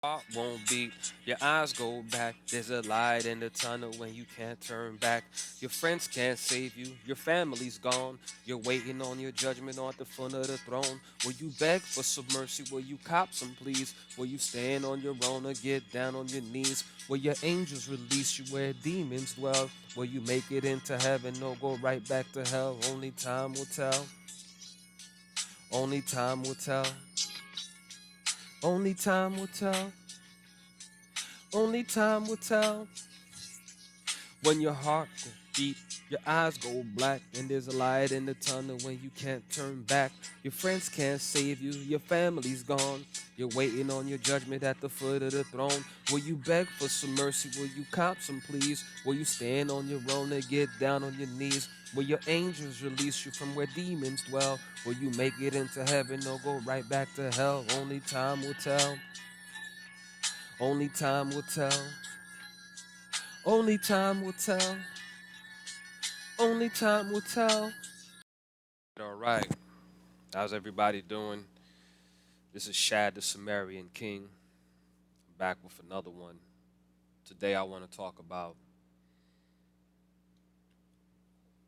Heart won't beat, your eyes go back. There's a light in the tunnel when you can't turn back. Your friends can't save you, your family's gone. You're waiting on your judgment on the foot of the throne. Will you beg for some mercy? Will you cop some pleas? Will you stand on your own or get down on your knees? Will your angels release you where demons dwell? Will you make it into heaven or go right back to hell? Only time will tell. Only time will tell. Only time will tell. Only time will tell. When your heart go beat, your eyes go black, and there's a light in the tunnel when you can't turn back. Your friends can't save you, your family's gone. You're waiting on your judgment at the foot of the throne. Will you beg for some mercy? Will you cop some pleas? Will you stand on your own and get down on your knees? Will your angels release you from where demons dwell? Will you make it into heaven or go right back to hell? Only time will tell. Only time will tell. Only time will tell. Only time will tell. All right. How's everybody doing? This is Shad the Sumerian King. I'm back with another one. Today I want to talk about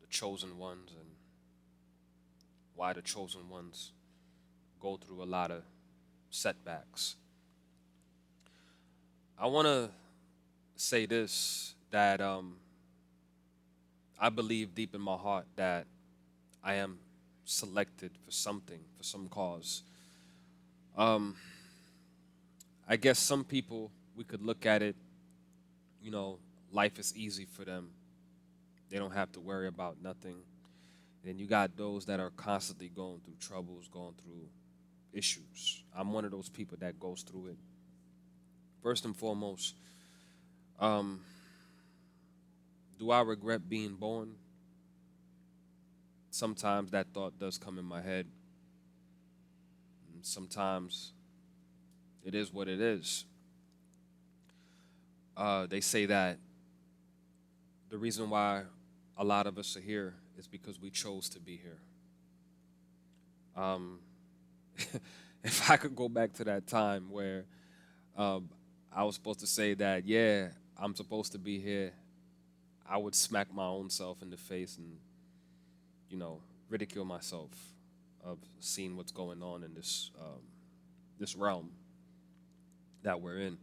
the chosen ones and why the chosen ones go through a lot of setbacks. I want to say this that I believe deep in my heart that I am selected for something, for some cause. Um, I guess some people, we could look at it, you know, life is easy for them. They don't have to worry about nothing. Then you got those that are constantly going through troubles, going through issues. I'm one of those people that goes through it. First and foremost, um, do I regret being born? Sometimes that thought does come in my head. And sometimes it is what it is. They say that the reason why a lot of us are here is because we chose to be here. Um, if I could go back to that time where um, I was supposed to say that, yeah, I'm supposed to be here, I would smack my own self in the face and, you know, ridicule myself of seeing what's going on in this realm that we're in.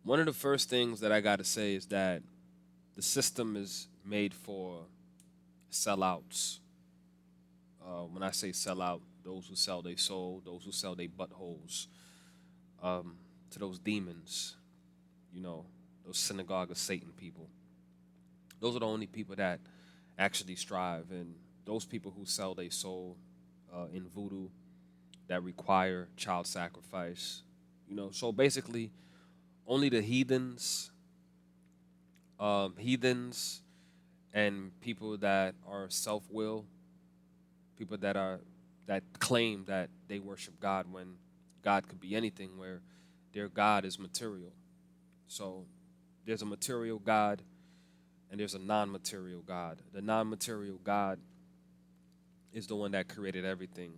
One of the first things that I got to say is that the system is made for sellouts. When I say sell out, those who sell their soul, those who sell their buttholes to those demons, you know, those synagogue of Satan people. Those are the only people that actually strive, and those people who sell their soul in voodoo that require child sacrifice. You know, so basically, only the heathens, and people that are self-will, people that claim that they worship God when God could be anything, where their God is material. So there's a material God and there's a non-material God. The non-material God is the one that created everything,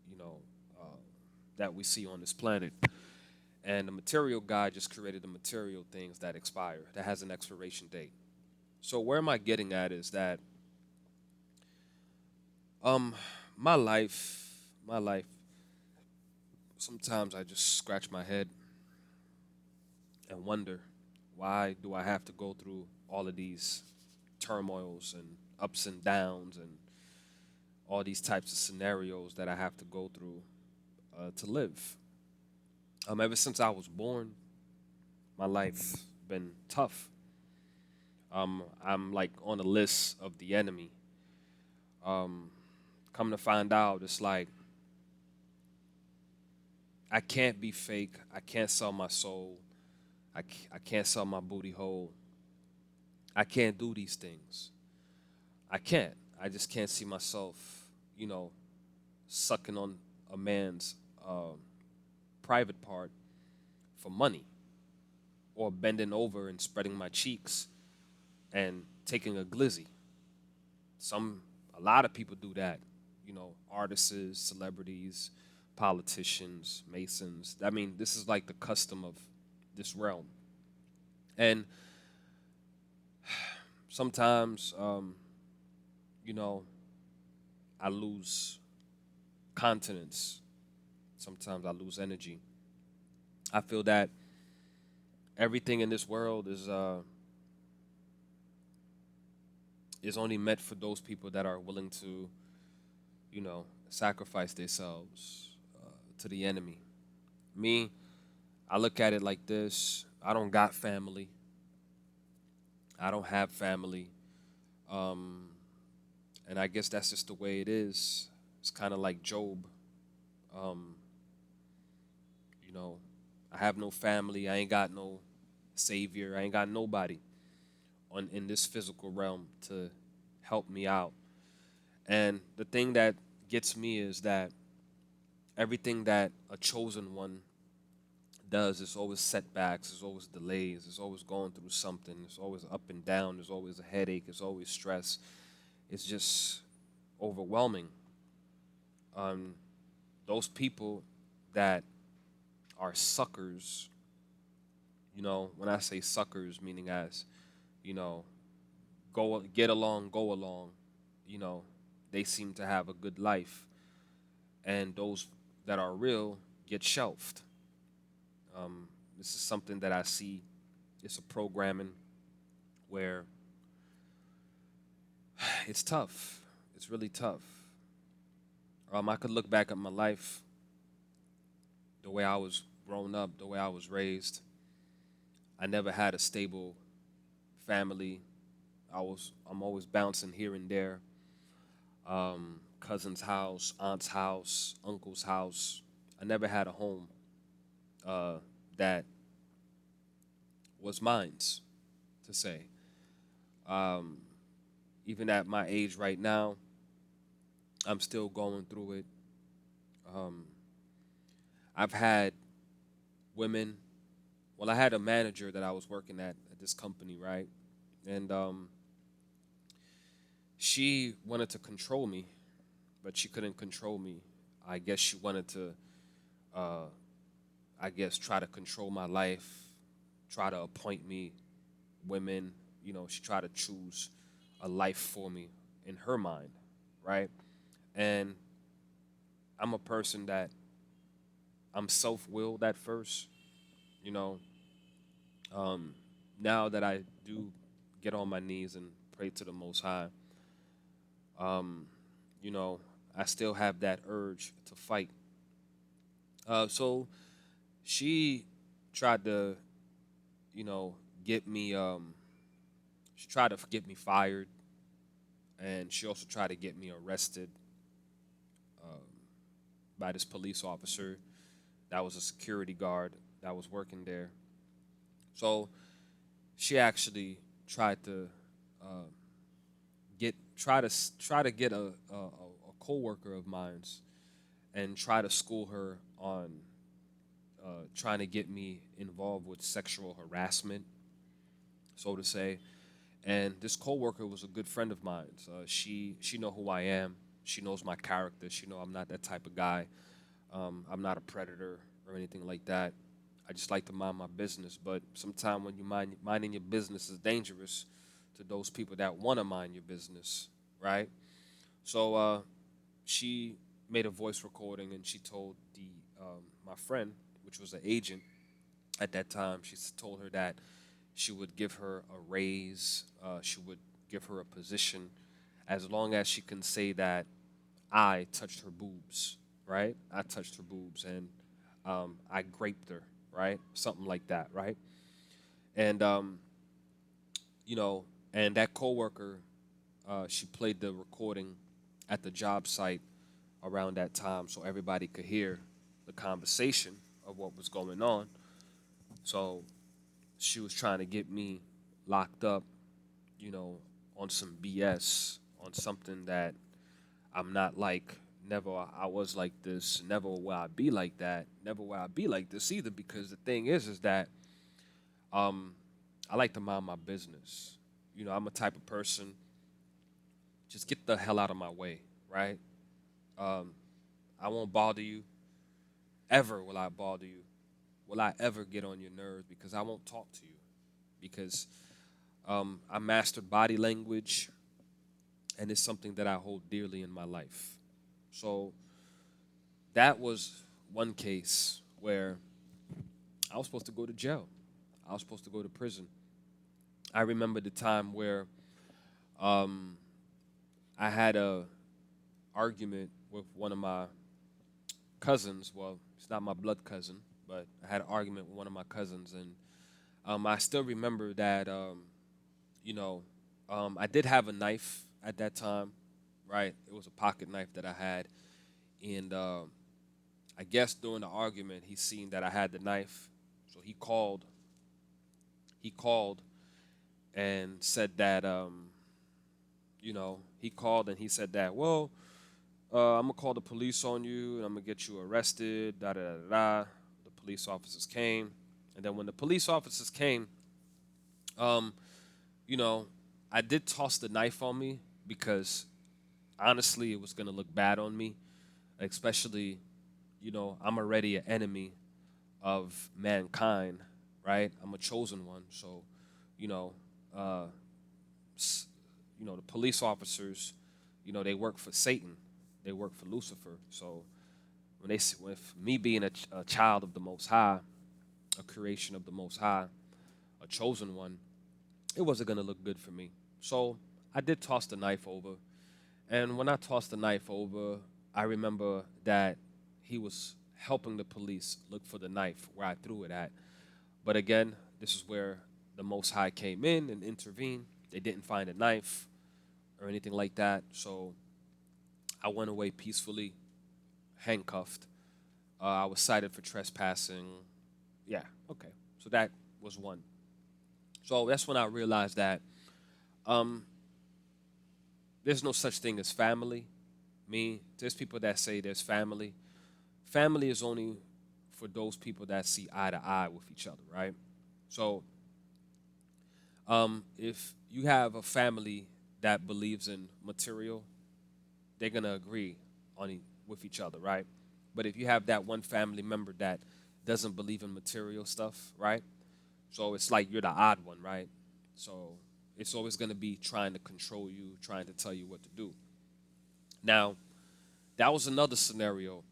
you know, uh, that we see on this planet. And the material God just created the material things that expire, that has an expiration date. So where am I getting at is that um my life, sometimes I just scratch my head and wonder, why do I have to go through all of these turmoils and ups and downs and all these types of scenarios that I have to go through to live? Ever since I was born, my life been tough. I'm like on the list of the enemy. Um, Come to find out, it's like I can't be fake. I can't sell my soul. I can't sell my booty hole. I can't do these things. I can't. I just can't see myself, you know, sucking on a man's private part for money, or bending over and spreading my cheeks and taking a glizzy. A lot of people do that. You know, artists, celebrities, politicians, masons. I mean, this is like the custom of this realm. And sometimes, you know, I lose continence. Sometimes I lose energy. I feel that everything in this world is only meant for those people that are willing to, sacrifice themselves to the enemy. Me, I look at it like this: I don't got family. I don't have family. Um, and I guess that's just the way it is. It's kind of like Job. Um, you know, I have no family. I ain't got no savior. I ain't got nobody on in this physical realm to help me out. And the thing that gets me is that everything that a chosen one does is always setbacks, there's always delays, there's always going through something, there's always up and down, there's always a headache, there's always stress. It's just overwhelming. Um, those people that are suckers, when I say suckers, meaning as, you know, go get along, go along, you know, they seem to have a good life, and those that are real get shelved. This is something that I see. It's a programming where it's tough. It's really tough. I could look back at my life, the way I was grown up, the way I was raised. I never had a stable family. I'm always bouncing here and there. Cousin's house, aunt's house, uncle's house. I never had a home uh, that was mine's, to say. Um, Even at my age right now, I'm still going through it. Um, I've had women. Well, I had a manager that I was working at this company, right? And she wanted to control me, but she couldn't control me. I guess she wanted to, uh, I guess, try to control my life, try to appoint me women. She tried to choose a life for me in her mind, right? And I'm a person that I'm self-willed at first, you know. Um, Now that I do get on my knees and pray to the Most High, um, you know, I still have that urge to fight. So she tried to, you know, get me. She tried to get me fired, and she also tried to get me arrested by this police officer that was a security guard that was working there. So she actually tried to uh, try to get a coworker of mine's and try to school her on trying to get me involved with sexual harassment, so to say. And this coworker was a good friend of mine. She know who I am. She knows my character. She know I'm not that type of guy. I'm not a predator or anything like that. I just like to mind my business. But sometimes when you minding your business is dangerous to those people that want to mind your business, right? So she made a voice recording and she told the my friend, which was an agent at that time, told her that she would give her a raise, she would give her a position, as long as she can say that I touched her boobs, right? I touched her boobs and I graped her, right? Something like that, right? And you know, and that coworker, she played the recording at the job site around that time, so everybody could hear the conversation of what was going on. So she was trying to get me locked up, you know, on some BS, on something that I'm not like. Never I was like this. Never will I be like that. Never will I be like this either. Because the thing is that um, I like to mind my business. I'm a type of person. Just get the hell out of my way, right? Um, I won't bother you. ever will I bother you. Will I ever get on your nerves? Because I won't talk to you. Because I mastered body language, and it's something that I hold dearly in my life. So that was one case where I was supposed to go to jail. I was supposed to go to prison. I remember the time where um, I had a argument with one of my cousins. Well, it's not my blood cousin, but I had an argument with one of my cousins, and I still remember that. You know, I did have a knife at that time, right? It was a pocket knife that I had, and I guess during the argument, he seen that I had the knife, so he called. He called and said that, he called and he said that, well, I'm gonna call the police on you and I'm gonna get you arrested. Da da da da. Da. The police officers came, and then when the police officers came, um, you know, I did toss the knife on me because honestly, it was gonna look bad on me, especially, I'm already an enemy of mankind, right? I'm a chosen one, so, you know, uh, s- the police officers, they work for Satan, they work for Lucifer. So when with me being a child of the Most High, a creation of the Most High, a chosen one, it wasn't gonna look good for me. So I did toss the knife over, and when I tossed the knife over, I remember that he was helping the police look for the knife where I threw it at. But again, this is where the Most High came in and intervened. They didn't find a knife or anything like that. So I went away peacefully, handcuffed. I was cited for trespassing. Yeah, okay. So that was one. So that's when I realized that um, there's no such thing as family. There's people that say there's family. Family is only for those people that see eye to eye with each other, right? So if you have a family that believes in material, they're gonna agree with each other, right? But if you have that one family member that doesn't believe in material stuff, right? So it's like you're the odd one, right? So it's always gonna be trying to control you, trying to tell you what to do. Now, that was another scenario.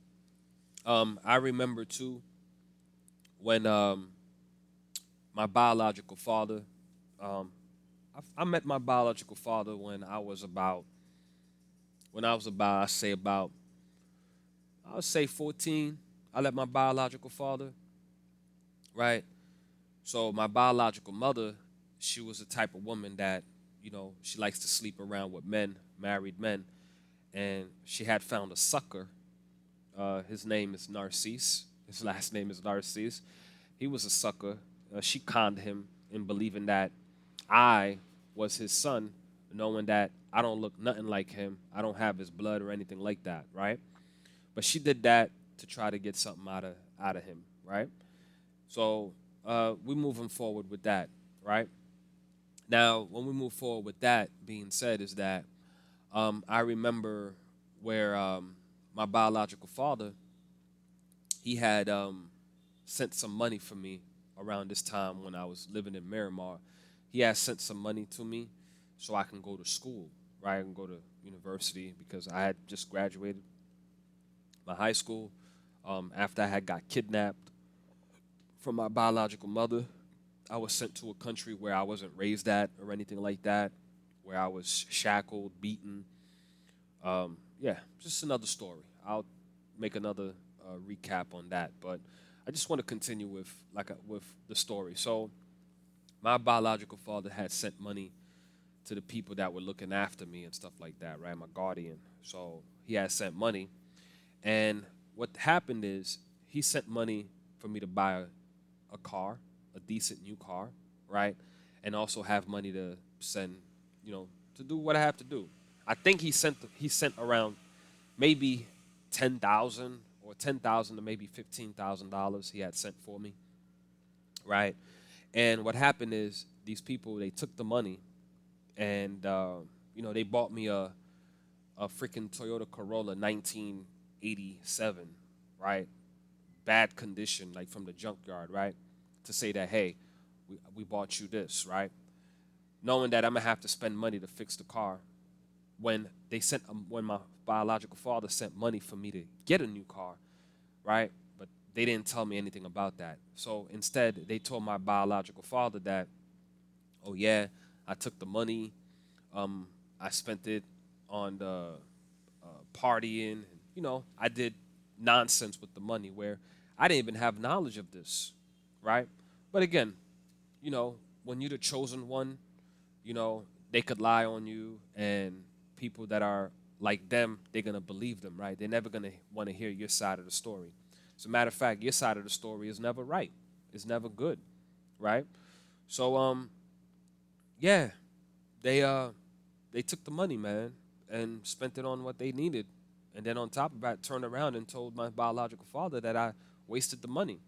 I remember too when my biological father, um, I met my biological father when I was about, I would say 14. I met my biological father, right? So my biological mother, she was the type of woman that, she likes to sleep around with men, married men, and she had found a sucker. His name is Narcisse. His last name is Narcisse. He was a sucker. She conned him in believing that I was his son, knowing that I don't look nothing like him. I don't have his blood or anything like that, right? But she did that to try to get something out of him, right? So we moving forward with that, right? Now, when we move forward with that being said, is that I remember where my biological father, he had sent some money for me around this time when I was living in Miramar. He had sent some money to me so I can go to school, right? I can go to university because I had just graduated my high school after I had got kidnapped from my biological mother. I was sent to a country where I wasn't raised at or anything like that, where I was shackled, beaten. Yeah, just another story. I'll make another recap on that, but I just want to continue with the story. So my biological father had sent money to the people that were looking after me and stuff like that, right? My guardian. So he had sent money, and what happened is he sent money for me to buy a car, a decent new car, right? And also have money to send, to do what I have to do. I think he sent around maybe 10,000 or 10,000 to maybe $15,000 he had sent for me, right? And what happened is these people, they took the money and they bought me a freaking Toyota Corolla 1987, right? bad condition, like from the junkyard, right? To say that, hey, we bought you this, right? Knowing that I'm gonna have to spend money to fix the car when when my biological father sent money for me to get a new car, right? But they didn't tell me anything about that. So instead, they told my biological father that, oh yeah, I took the money, um, I spent it on the partying, and I did nonsense with the money where I didn't even have knowledge of this, right? But again, you know, when you're the chosen one, you know, they could lie on you, and people that are like them, they're gonna believe them, right? They're never gonna want to hear your side of the story. As a matter of fact, your side of the story is never right. It's never good, right? So yeah, they uh they took the money, man, and spent it on what they needed. And then on top of that, turned around and told my biological father that I wasted the money.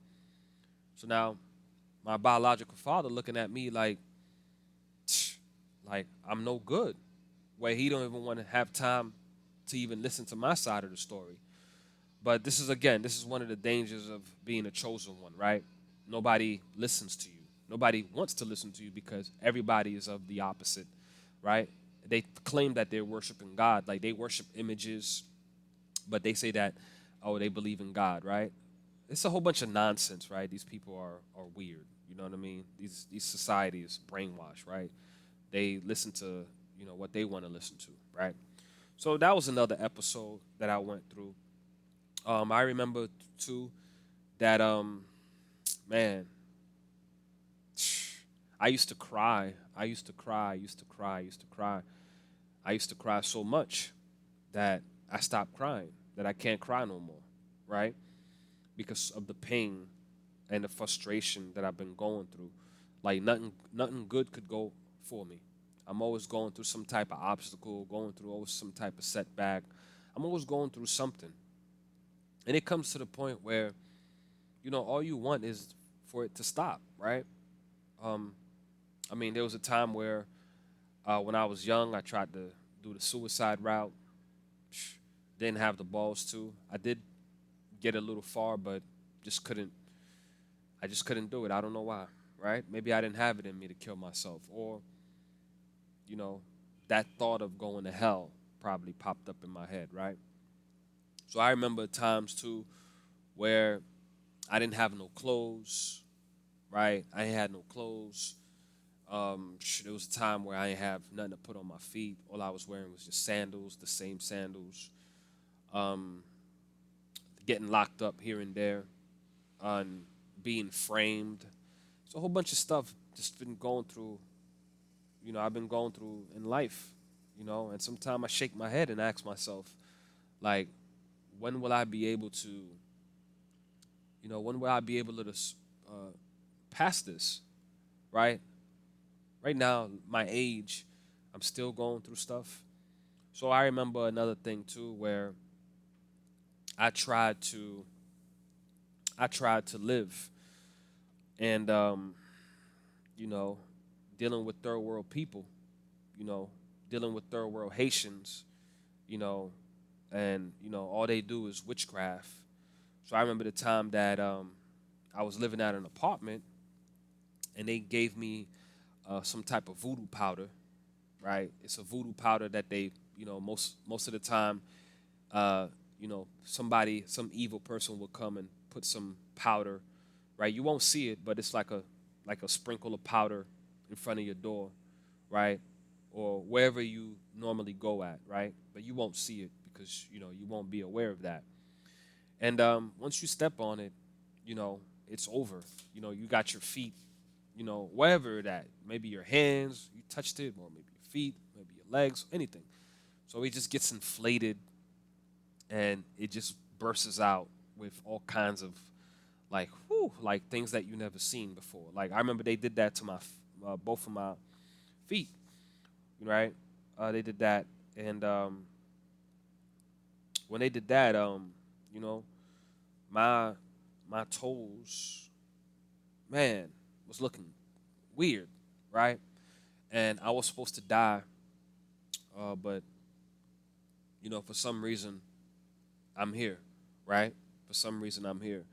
So now my biological father looking at me like, like I'm no good, where he don't even want to have time to even listen to my side of the story. But this is one of the dangers of being a chosen one, right? Nobody listens to you. Nobody wants to listen to you because everybody is of the opposite, right? They claim that they're worshiping God, like they worship images, but they say that, oh, they believe in God, right? It's a whole bunch of nonsense, right? These people are weird. You know what I mean? These societies brainwash, right? They listen to what they want to listen to, right? So that was another episode that I went through. I remember too that man, I used to cry. I used to cry. I used to cry. I used to cry. I used to cry so much that I stopped crying. That I can't cry no more, right? Because of the pain and the frustration that I've been going through. Like nothing good could go for me. I'm always going through some type of obstacle, going through always some type of setback. I'm always going through something. And it comes to the point where, all you want is for it to stop, right? Um, I mean, there was a time where when I was young, I tried to do the suicide route. Didn't have the balls to. I did get a little far, but just couldn't. I just couldn't do it. I don't know why, right? Maybe I didn't have it in me to kill myself, or you know, that thought of going to hell probably popped up in my head, right? So I remember times too where I didn't have no clothes, right? I ain't had no clothes. There was a time where I didn't have nothing to put on my feet. All I was wearing was just sandals, the same sandals. Um, Getting locked up here and there, on being framed. So a whole bunch of stuff just been going through. I've been going through in life. And sometimes I shake my head and ask myself, like, when will I be able to? When will I be able to pass this? Right? Right now, my age, I'm still going through stuff. So I remember another thing too, where I tried to, I tried to live, and you know, dealing with third world people, you know, dealing with third world Haitians, you know, and all they do is witchcraft. So I remember the time that I was living at an apartment, and they gave me some type of voodoo powder, right? It's a voodoo powder that they, most of the time, some evil person will come and put some powder, right? You won't see it, but it's like a sprinkle of powder in front of your door, right? Or wherever you normally go at, right? But you won't see it because you won't be aware of that. And once you step on it, it's over. You got your feet, wherever that. Maybe your hands, you touched it, or maybe your feet, maybe your legs, anything. So it just gets inflated, and it just bursts out with all kinds of like, whew, like things that you never seen before. Like I remember they did that to my both of my feet, right? They did that, and when they did that, you know, my my toes, man, was looking weird, right? And I was supposed to die, but for some reason, I'm here, right? For some reason, I'm here.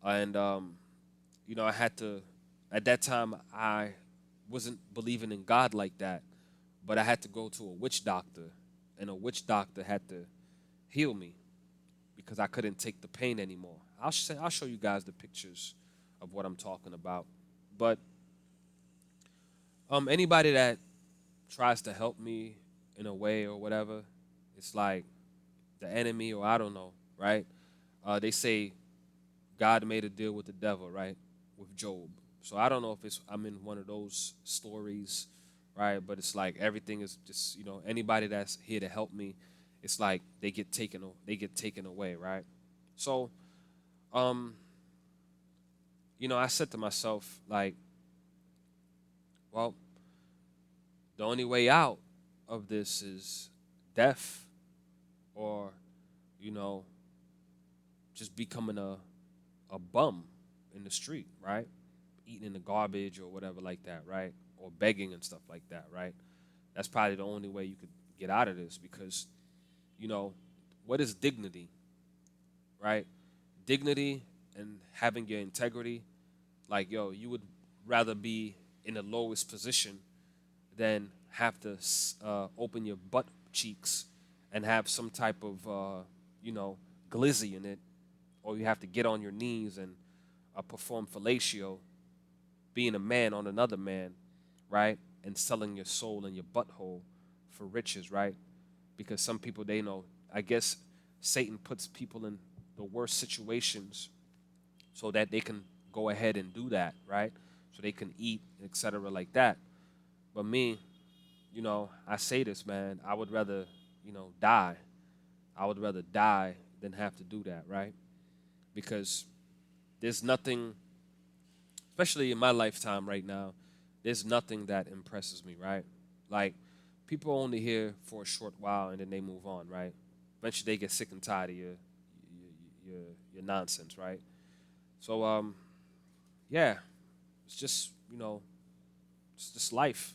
And I had to. At that time, I wasn't believing in God like that, but I had to go to a witch doctor, and a witch doctor had to heal me because I couldn't take the pain anymore. I'll show you guys the pictures of what I'm talking about. But anybody that tries to help me in a way or whatever, it's like the enemy or I don't know, right? They say God made a deal with the devil, right? With Job. So I don't know if I'm in one of those stories, right? But it's like everything is just anybody that's here to help me, it's like they get taken away, right? So um, I said to myself like, well, the only way out of this is death or you know just becoming a bum in the street, right? Eating in the garbage or whatever like that, right? Or begging and stuff like that, right? That's probably the only way you could get out of this because, you know, what is dignity, right? Dignity and having your integrity, like, yo, you would rather be in the lowest position than have to open your butt cheeks and have some type of, you know, glizzy in it, or you have to get on your knees and perform fellatio being a man on another man, right? And selling your soul and your butthole for riches, right? Because some people they know, I guess Satan puts people in the worst situations so that they can go ahead and do that, right? So they can eat, etc., like that. But me, I say this, man, I would rather, die. I would rather die than have to do that, right? Because there's nothing, especially in my lifetime right now, there's nothing that impresses me, right? Like, people are only here for a short while and then they move on, right? Eventually they get sick and tired of your, your nonsense, right? So, yeah, it's just, it's just life.